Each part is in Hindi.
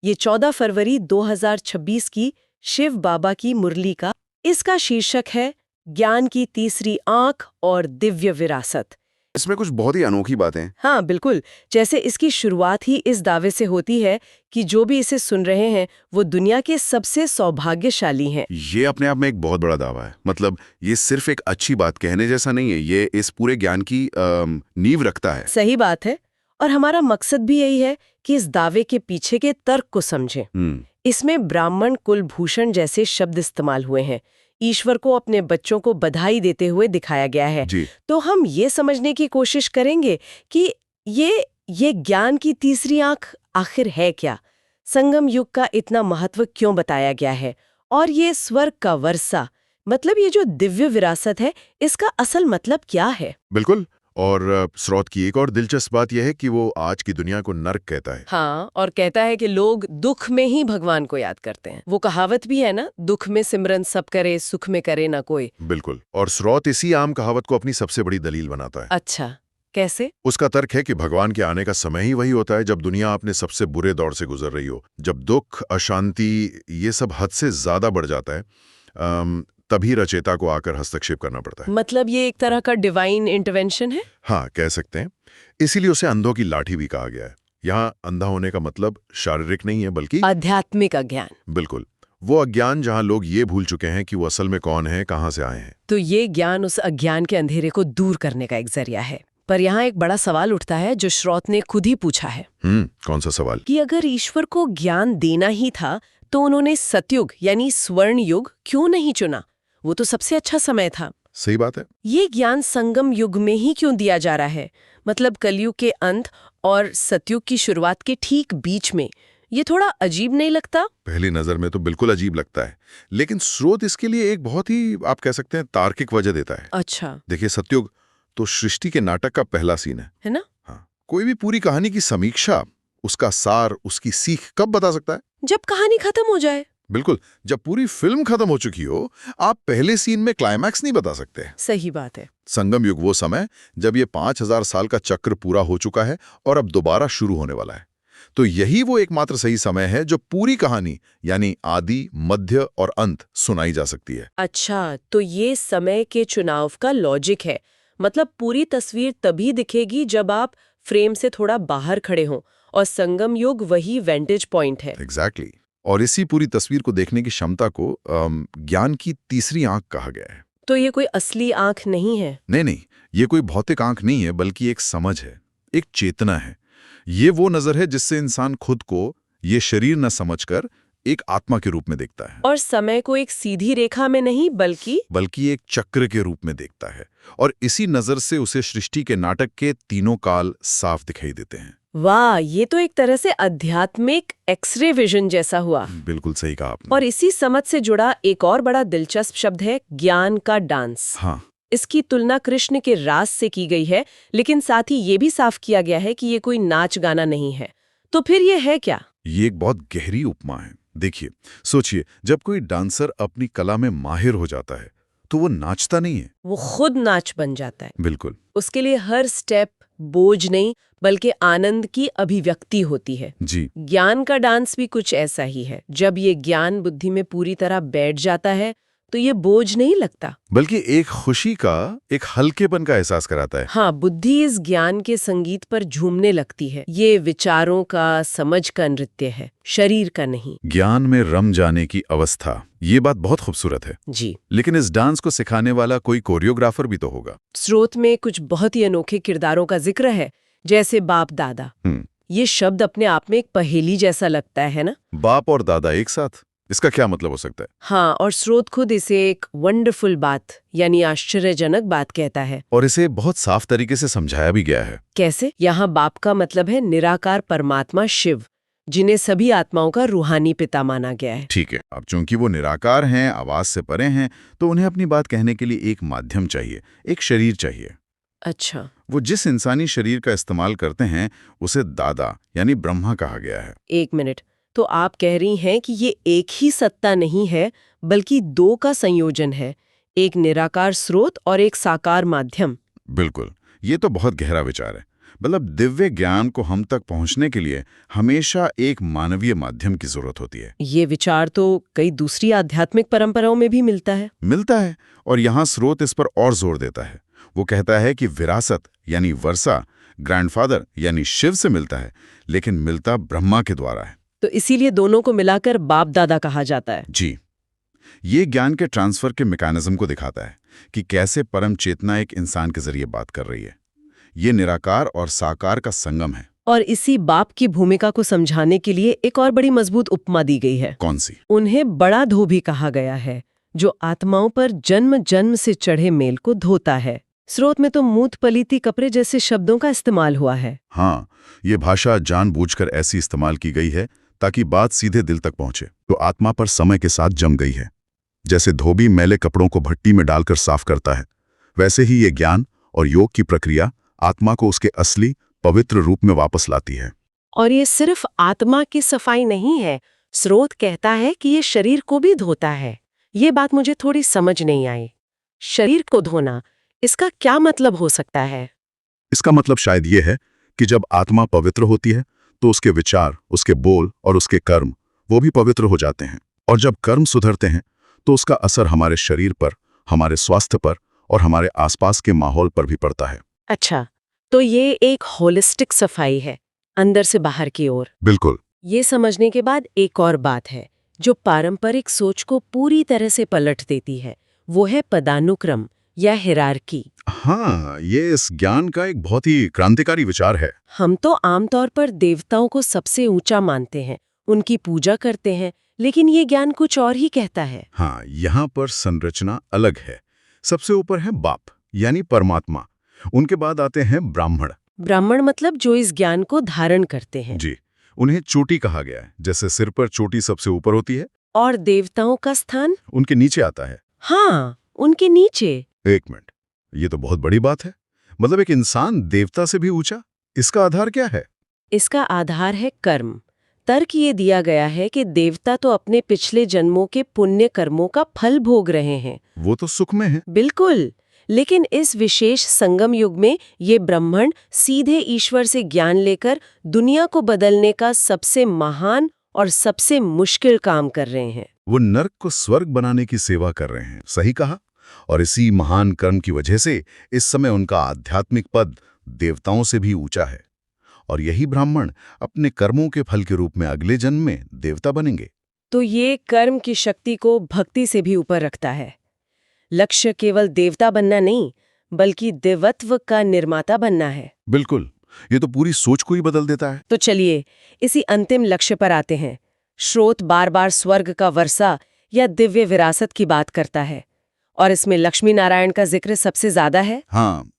ये 14 फरवरी 2026 की शिव बाबा की मुरली का। इसका शीर्षक है ज्ञान की तीसरी आंख और दिव्य विरासत। इसमें कुछ बहुत ही अनोखी बातें हैं। हाँ बिल्कुल, जैसे इसकी शुरुआत ही इस दावे से होती है कि जो भी इसे सुन रहे हैं वो दुनिया के सबसे सौभाग्यशाली हैं। ये अपने आप में एक बहुत बड़ा दावा है। मतलब ये सिर्फ एक अच्छी बात कहने जैसा नहीं है, ये इस पूरे ज्ञान की नींव रखता है। सही बात है, और हमारा मकसद भी यही है कि इस दावे के पीछे के तर्क को समझें। इसमें ब्राह्मण कुलभूषण जैसे शब्द इस्तेमाल हुए हैं। ईश्वर को अपने बच्चों को बधाई देते हुए दिखाया गया है। तो हम ये समझने की कोशिश करेंगे कि ये ज्ञान की तीसरी आंख आखिर है क्या, संगम युग का इतना महत्व क्यों बताया गया है, और ये स्वर्ग का वर्षा मतलब ये जो दिव्य विरासत है इसका असल मतलब क्या है। बिल्कुल। और स्रोत की एक और दिलचस्प बात यह है कि वो आज की दुनिया को नर्क कहता है। हाँ, और कहता है कि लोग दुख में ही भगवान को याद करते हैं। वो कहावत भी है ना, दुख में सिमरन सब करे, सुख में करे ना कोई। बिल्कुल। और स्रोत इसी आम कहावत को अपनी सबसे बड़ी दलील बनाता है। अच्छा, कैसे? उसका तर्क है कि भगवान के आने का समय ही वही होता है जब दुनिया अपने सबसे बुरे दौर से गुजर रही हो, जब दुख, अशांति ये सब हद से ज्यादा बढ़ जाता है। तभी रचेता को आकर हस्तक्षेप करना पड़ता है। मतलब ये एक तरह का डिवाइन इंटरवेंशन है। हाँ, कह सकते हैं। इसीलिए उसे अंधों की लाठी भी कहा गया है। यहाँ अंधा होने का मतलब शारीरिक नहीं है बल्कि आध्यात्मिक अज्ञान। बिल्कुल, वो अज्ञान जहाँ लोग ये भूल चुके हैं कि वो असल में कौन है, कहाँ से आए हैं। तो ये ज्ञान उस अज्ञान के अंधेरे को दूर करने का एक जरिया है। पर यहाँ एक बड़ा सवाल उठता है जो स्रोत ने खुद ही पूछा है। कौन सा सवाल? कि अगर ईश्वर को ज्ञान देना ही था तो उन्होंने सतयुग यानी स्वर्ण युग क्यों नहीं चुना? वो तो सबसे अच्छा समय था। सही बात है। ये ज्ञान संगम युग में ही क्यों दिया जा रहा है, मतलब कलयुग के अंत और सतयुग की शुरुआत के ठीक बीच में? ये थोड़ा अजीब नहीं लगता? पहली नजर में तो बिल्कुल अजीब लगता है, लेकिन स्रोत इसके लिए एक बहुत ही, आप कह सकते हैं, तार्किक वजह देता है। अच्छा। देखिए, सतयुग तो सृष्टि के नाटक का पहला सीन है ना? हाँ, कोई भी पूरी कहानी की समीक्षा, उसका सार, उसकी सीख कब बता सकता है? जब कहानी खत्म हो जाए। बिल्कुल, जब पूरी फिल्म खत्म हो चुकी हो, आप पहले सीन में क्लाइमैक्स नहीं बता सकते। सही बात है। संगम युग वो समय जब ये 5000 साल का चक्र पूरा हो चुका है और अब दोबारा शुरू होने वाला है। तो यही वो एकमात्र सही समय है जो पूरी कहानी यानी आदि, मध्य और अंत सुनाई जा सकती है। अच्छा, तो ये समय के चुनाव का लॉजिक है। मतलब पूरी तस्वीर तभी दिखेगी जब आप फ्रेम से थोड़ा बाहर खड़े हों, और संगम युग वही वेंटेज पॉइंट है। एग्जैक्टली। और इसी पूरी तस्वीर को देखने की क्षमता को ज्ञान की तीसरी आंख कहा गया है। तो ये कोई असली आंख नहीं है? नहीं, ये कोई भौतिक आंख नहीं है, बल्कि एक समझ है, एक चेतना है। ये वो नजर है जिससे इंसान खुद को ये शरीर न समझकर एक आत्मा के रूप में देखता है। और समय को एक सीधी रेखा में नहीं बल्कि एक चक्र के रूप में देखता है। और इसी नजर से उसे सृष्टि के नाटक के तीनों काल साफ दिखाई देते हैं। वाह, ये तो एक तरह से आध्यात्मिक एक्सरे विजन जैसा हुआ। बिल्कुल सही कहा आपने। और इसी समझ से जुड़ा एक और बड़ा दिलचस्प शब्द है ज्ञान का डांस। हाँ, इसकी तुलना कृष्ण के रास से की गई है, लेकिन साथ ही ये भी साफ किया गया है कि ये कोई नाच गाना नहीं है। तो फिर ये है क्या? ये एक बहुत गहरी उपमा है। देखिए, सोचिए, जब कोई डांसर अपनी कला में माहिर हो जाता है तो वो नाचता नहीं है, वो खुद नाच बन जाता है। बिल्कुल। उसके लिए हर स्टेप बोझ नहीं बल्कि आनंद की अभिव्यक्ति होती है। जी। ज्ञान का डांस भी कुछ ऐसा ही है। जब ये ज्ञान बुद्धि में पूरी तरह बैठ जाता है तो ये बोझ नहीं लगता, बल्कि एक खुशी का, एक हल्केपन का एहसास कराता है। हाँ, बुद्धि इस ज्ञान के संगीत पर झूमने लगती है। ये विचारों का, समझ का नृत्य है, शरीर का नहीं। ज्ञान में रम जाने की अवस्था, ये बात बहुत खूबसूरत है। जी। लेकिन इस डांस को सिखाने वाला कोई कोरियोग्राफर भी तो होगा। स्रोत में कुछ बहुत ही अनोखे किरदारों का जिक्र है, जैसे बाप दादा। ये शब्द अपने आप में एक पहेली जैसा लगता है ना? बाप और दादा एक साथ, इसका क्या मतलब हो सकता है? हाँ, और स्रोत खुद इसे एक वंडरफुल बात यानी आश्चर्यजनक बात कहता है। और इसे बहुत साफ तरीके से समझाया भी गया है। कैसे? यहाँ बाप का मतलब है निराकार परमात्मा शिव, जिन्हें सभी आत्माओं का रूहानी पिता माना गया है। ठीक है। अब चूंकि वो निराकार हैं, आवाज से परे हैं, तो उन्हें अपनी बात कहने के लिए एक माध्यम चाहिए, एक शरीर चाहिए। अच्छा। वो जिस इंसानी शरीर का इस्तेमाल करते हैं उसे दादा यानी ब्रह्मा कहा गया है। एक मिनट, तो आप कह रही हैं कि ये एक ही सत्ता नहीं है बल्कि दो का संयोजन है, एक निराकार स्रोत और एक साकार माध्यम। बिल्कुल, ये तो बहुत गहरा विचार है। मतलब दिव्य ज्ञान को हम तक पहुंचने के लिए हमेशा एक मानवीय माध्यम की जरूरत होती है। ये विचार तो कई दूसरी आध्यात्मिक परंपराओं में भी मिलता है। और यहाँ स्रोत इस पर और जोर देता है। वो कहता है कि विरासत यानी वर्षा ग्रैंडफादर यानी शिव से मिलता है, लेकिन मिलता ब्रह्मा के द्वारा है। तो इसीलिए दोनों को मिलाकर बाप दादा कहा जाता है। जी, ये ज्ञान के ट्रांसफर के मैकेनिज्म को दिखाता है कि कैसे परम चेतना एक इंसान के जरिए बात कर रही है। ये निराकार और साकार का संगम है। और इसी बाप की भूमिका को समझाने के लिए एक और बड़ी मजबूत उपमा दी गई है। कौन सी? उन्हें बड़ा धोबी कहा गया है, जो आत्माओं पर जन्म जन्म से चढ़े मेल को धोता है। स्रोत में तो मूत पलीती कपड़े जैसे शब्दों का इस्तेमाल हुआ है। हाँ, ये भाषा जानबूझकर ऐसी इस्तेमाल की गई है ताकि बात सीधे दिल तक पहुंचे। तो आत्मा पर समय के साथ जम गई है। जैसे धोबी मैले कपड़ों को भट्टी में डालकर साफ करता है, वैसे ही ये ज्ञान और योग की प्रक्रिया आत्मा को उसके असली पवित्र रूप में वापस लाती है। और ये सिर्फ आत्मा की सफाई नहीं है, स्रोत कहता है कि ये शरीर को भी धोता है। ये बात मुझे थोड़ी समझ नहीं आई। शरीर को धोना, इसका क्या मतलब हो सकता है? इसका मतलब शायद ये है कि जब आत्मा पवित्र होती है तो उसके विचार, उसके बोल और उसके कर्म वो भी पवित्र हो जाते हैं। और जब कर्म सुधरते हैं तो उसका असर हमारे शरीर पर, हमारे स्वास्थ्य पर और हमारे आसपास के माहौल पर भी पड़ता है। अच्छा, तो ये एक होलिस्टिक सफाई है, अंदर से बाहर की ओर। बिल्कुल। ये समझने के बाद एक और बात है जो पारंपरिक सोच को पूरी तरह से पलट देती है। वो है पदानुक्रम या हिरार्की। हाँ, ये इस ज्ञान का एक बहुत ही क्रांतिकारी विचार है। हम तो आमतौर पर देवताओं को सबसे ऊंचा मानते हैं, उनकी पूजा करते हैं, लेकिन ये ज्ञान कुछ और ही कहता है। हाँ, यहाँ पर संरचना अलग है। सबसे ऊपर है बाप यानी परमात्मा, उनके बाद आते हैं ब्राह्मण। ब्राह्मण मतलब जो इस ज्ञान को धारण करते हैं। जी, उन्हें चोटी कहा गया है, जैसे सिर पर चोटी सबसे ऊपर होती है। और देवताओं का स्थान उनके नीचे आता है। हाँ, उनके नीचे। एक मिनट, ये तो बहुत बड़ी बात है। मतलब एक इंसान देवता से भी ऊंचा। इसका आधार क्या है? इसका आधार है कर्म। तर्क ये दिया गया है कि देवता तो अपने पिछले जन्मों के पुण्य कर्मों का फल भोग रहे हैं। वो तो सुख में है। बिल्कुल, लेकिन इस विशेष संगम युग में ये ब्राह्मण सीधे ईश्वर से ज्ञान लेकर दुनिया को बदलने का सबसे महान और सबसे मुश्किल काम कर रहे हैं। वो नर्क को स्वर्ग बनाने की सेवा कर रहे हैं। सही कहा। और इसी महान कर्म की वजह से इस समय उनका आध्यात्मिक पद देवताओं से भी ऊंचा है। और यही ब्राह्मण अपने कर्मों के फल के रूप में अगले जन्म में देवता बनेंगे। तो ये कर्म की शक्ति को भक्ति से भी ऊपर रखता है। लक्ष्य केवल देवता बनना नहीं, बल्कि देवत्व का निर्माता बनना है। बिल्कुल, ये तो पूरी सोच को ही बदल देता है। तो चलिए इसी अंतिम लक्ष्य पर आते हैं। स्रोत बार बार स्वर्ग का वर्षा या दिव्य विरासत की बात करता है, और इसमें लक्ष्मी नारायण का जिक्र सबसे ज्यादा है। हाँ,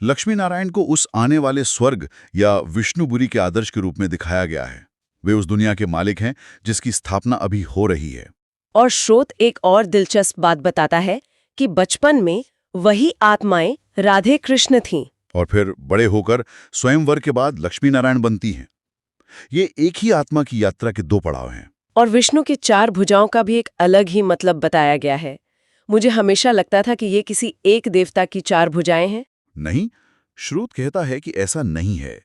लक्ष्मी नारायण को उस आने वाले स्वर्ग या विष्णुपुरी के आदर्श के रूप में दिखाया गया है। वे उस दुनिया के मालिक हैं जिसकी स्थापना अभी हो रही है। और स्रोत एक और दिलचस्प बात बताता है कि बचपन में वही आत्माएं राधे कृष्ण थीं, और फिर बड़े होकर स्वयंवर के बाद लक्ष्मी नारायण बनती हैं। ये एक ही आत्मा की यात्रा के दो पड़ाव हैं। और विष्णु की 4 भुजाओं का भी एक अलग ही मतलब बताया गया है। मुझे हमेशा लगता था कि ये किसी एक देवता की 4 भुजाएं हैं। नहीं, श्रुत कहता है कि ऐसा नहीं है।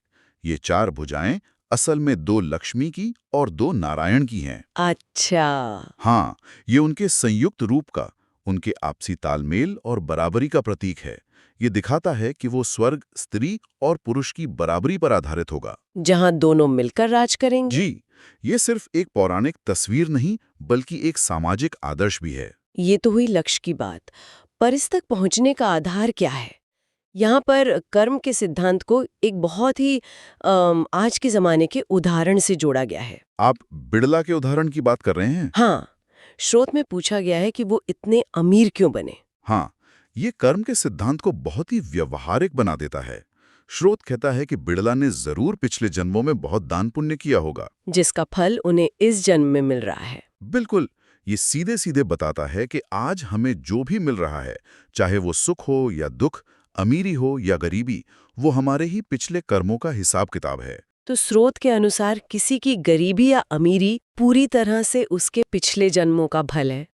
ये 4 भुजाएं असल में 2 लक्ष्मी की और 2 नारायण की हैं। अच्छा। हाँ, ये उनके संयुक्त रूप का, उनके आपसी तालमेल और बराबरी का प्रतीक है। ये दिखाता है कि वो स्वर्ग स्त्री और पुरुष की बराबरी पर आधारित होगा, जहां दोनों मिलकर राज करेंगे। जी, ये सिर्फ एक पौराणिक तस्वीर नहीं, बल्कि एक सामाजिक आदर्श भी है। ये तो हुई लक्ष्य की बात, पर इस तक पहुंचने का आधार क्या है? यहाँ पर कर्म के सिद्धांत को एक बहुत ही आज के जमाने के उदाहरण से जोड़ा गया है। आप बिड़ला के उदाहरण की बात कर रहे हैं? हाँ, स्रोत में पूछा गया है कि वो इतने अमीर क्यों बने। हाँ, ये कर्म के सिद्धांत को बहुत ही व्यवहारिक बना देता है। स्रोत कहता है कि बिड़ला ने जरूर पिछले जन्मों में बहुत दान पुण्य किया होगा, जिसका फल उन्हें इस जन्म में मिल रहा है। बिल्कुल, ये सीधे सीधे बताता है कि आज हमें जो भी मिल रहा है, चाहे वो सुख हो या दुख, अमीरी हो या गरीबी, वो हमारे ही पिछले कर्मों का हिसाब किताब है। तो स्रोत के अनुसार किसी की गरीबी या अमीरी पूरी तरह से उसके पिछले जन्मों का फल है।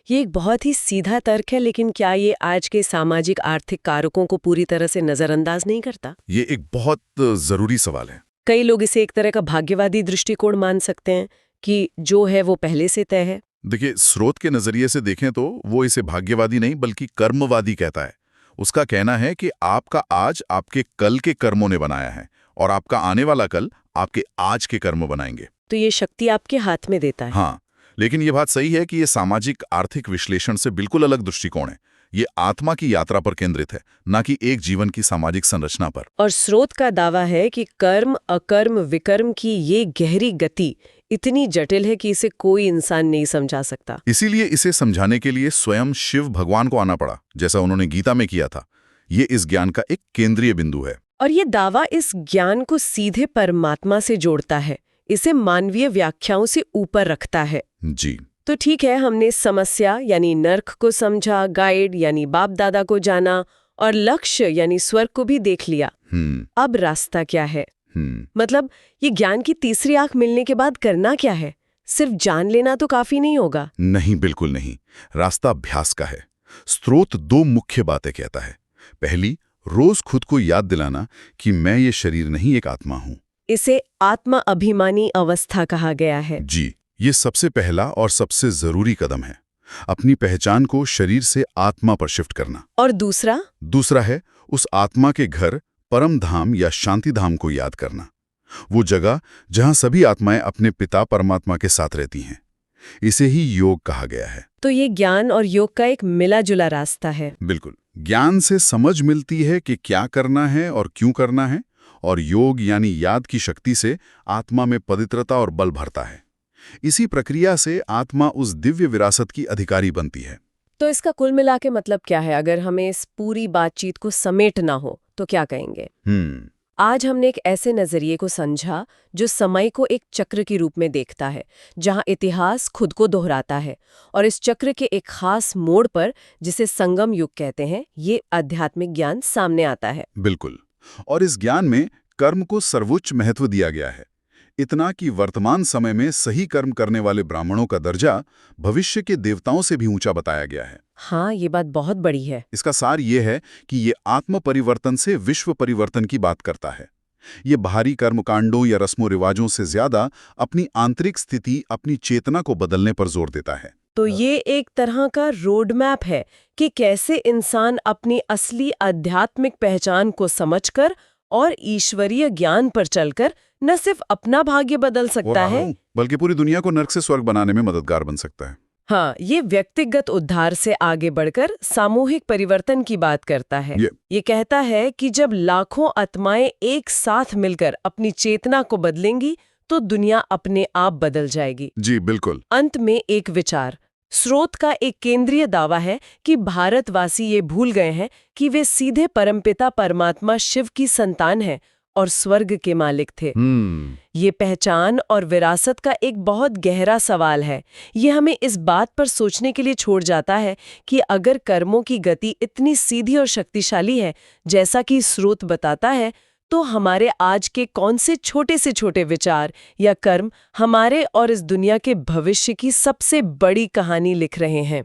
ये एक बहुत ही सीधा तर्क है, लेकिन क्या ये आज के सामाजिक आर्थिक कारकों को पूरी तरह से नजरअंदाज नहीं करता? ये एक बहुत जरूरी सवाल है। कई लोग इसे एक तरह का भाग्यवादी दृष्टिकोण मान सकते हैं कि जो है वो पहले से तय है। देखिए, स्रोत के नजरिए से देखें तो वो इसे भाग्यवादी नहीं बल्कि कर्मवादी कहता है। उसका कहना है कि आपका आज आपके कल के कर्मों ने बनाया है और आपका आने वाला कल आपके आज के कर्म बनाएंगे। तो ये शक्ति आपके हाथ में देता है। हाँ, लेकिन ये बात सही है कि ये सामाजिक आर्थिक विश्लेषण से बिल्कुल अलग दृष्टिकोण है। ये आत्मा की यात्रा पर केंद्रित है, न कि एक जीवन की सामाजिक संरचना पर। और स्रोत का दावा है कि कर्म अकर्म विकर्म की ये गहरी गति इतनी जटिल है कि इसे कोई इंसान नहीं समझा सकता। इसीलिए इसे समझाने के लिए स्वयं शिव भगवान को आना पड़ा, जैसा उन्होंने गीता में किया था। ये इस ज्ञान का एक केंद्रीय बिंदु है। और ये दावा इस ज्ञान को सीधे परमात्मा से जोड़ता है, इसे मानवीय व्याख्याओं से ऊपर रखता है। जी। तो ठीक है, हमने समस्या यानी नर्क को समझा, गाइड यानी बाप दादा को जाना और लक्ष्य यानी स्वर्ग को भी देख लिया। अब रास्ता क्या है? मतलब ये ज्ञान की तीसरी आंख मिलने के बाद करना क्या है? सिर्फ जान लेना तो काफी नहीं होगा। नहीं, बिल्कुल नहीं। रास्ता अभ्यास का है। स्रोत दो मुख्य बातें कहता है। पहली, रोज खुद को याद दिलाना कि मैं ये शरीर नहीं, एक आत्मा हूं। इसे आत्मा अभिमानी अवस्था कहा गया है। जी, ये सबसे पहला और सबसे जरूरी कदम है, अपनी पहचान को शरीर से आत्मा पर शिफ्ट करना। और दूसरा है उस आत्मा के घर परम धाम या शांति धाम को याद करना, वो जगह जहां सभी आत्माएं अपने पिता परमात्मा के साथ रहती हैं। इसे ही योग कहा गया है। तो ये ज्ञान और योग का एक मिला जुला रास्ता है। बिल्कुल। ज्ञान से समझ मिलती है कि क्या करना है और क्यों करना है, और योग यानी याद की शक्ति से आत्मा में पवित्रता और बल भरता है। इसी प्रक्रिया से आत्मा उस दिव्य विरासत की अधिकारी बनती है। तो इसका कुल मिला के मतलब क्या है? अगर हमें इस पूरी बातचीत को समेटना हो तो क्या कहेंगे? आज हमने एक ऐसे नजरिए को समझा जो समय को एक चक्र के रूप में देखता है, जहां इतिहास खुद को दोहराता है, और इस चक्र के एक खास मोड़ पर, जिसे संगम युग कहते हैं, ये आध्यात्मिक ज्ञान सामने आता है। बिल्कुल। और इस ज्ञान में कर्म को सर्वोच्च महत्व दिया गया है, इतना कि वर्तमान समय में सही कर्म करने वाले ब्राह्मणों का दर्जा भविष्य के देवताओं से भी ऊंचा बताया गया है। हाँ, ये बात बहुत बड़ी है। इसका सार ये है कि ये आत्म परिवर्तन से विश्व परिवर्तन की बात करता है। ये बाहरी कर्मकांडों या रस्मों रिवाजों से ज्यादा अपनी आंतरिक स्थिति, अपनी चेतना को बदलने पर जोर देता है। तो ये एक तरह का रोड मैप है कि कैसे इंसान अपनी असली आध्यात्मिक पहचान को समझकर और ईश्वरीय ज्ञान पर चलकर न सिर्फ अपना भाग्य बदल सकता है, बल्कि पूरी दुनिया को नर्क से स्वर्ग बनाने में मददगार बन सकता है। हाँ, ये व्यक्तिगत उद्धार से आगे बढ़कर सामूहिक परिवर्तन की बात करता है। ये कहता है कि जब लाखों आत्माएं एक साथ मिलकर अपनी चेतना को बदलेंगी तो दुनिया अपने आप बदल जाएगी। जी बिल्कुल। अंत में एक विचार, स्रोत का एक केंद्रीय दावा है कि भारतवासी ये भूल गए हैं कि वे सीधे परमपिता परमात्मा शिव की संतान हैं और स्वर्ग के मालिक थे। ये पहचान और विरासत का एक बहुत गहरा सवाल है। ये हमें इस बात पर सोचने के लिए छोड़ जाता है कि अगर कर्मों की गति इतनी सीधी और शक्तिशाली है, जैसा कि स्रोत बताता है, तो हमारे आज के कौन से छोटे से छोटे विचार या कर्म हमारे और इस दुनिया के भविष्य की सबसे बड़ी कहानी लिख रहे हैं।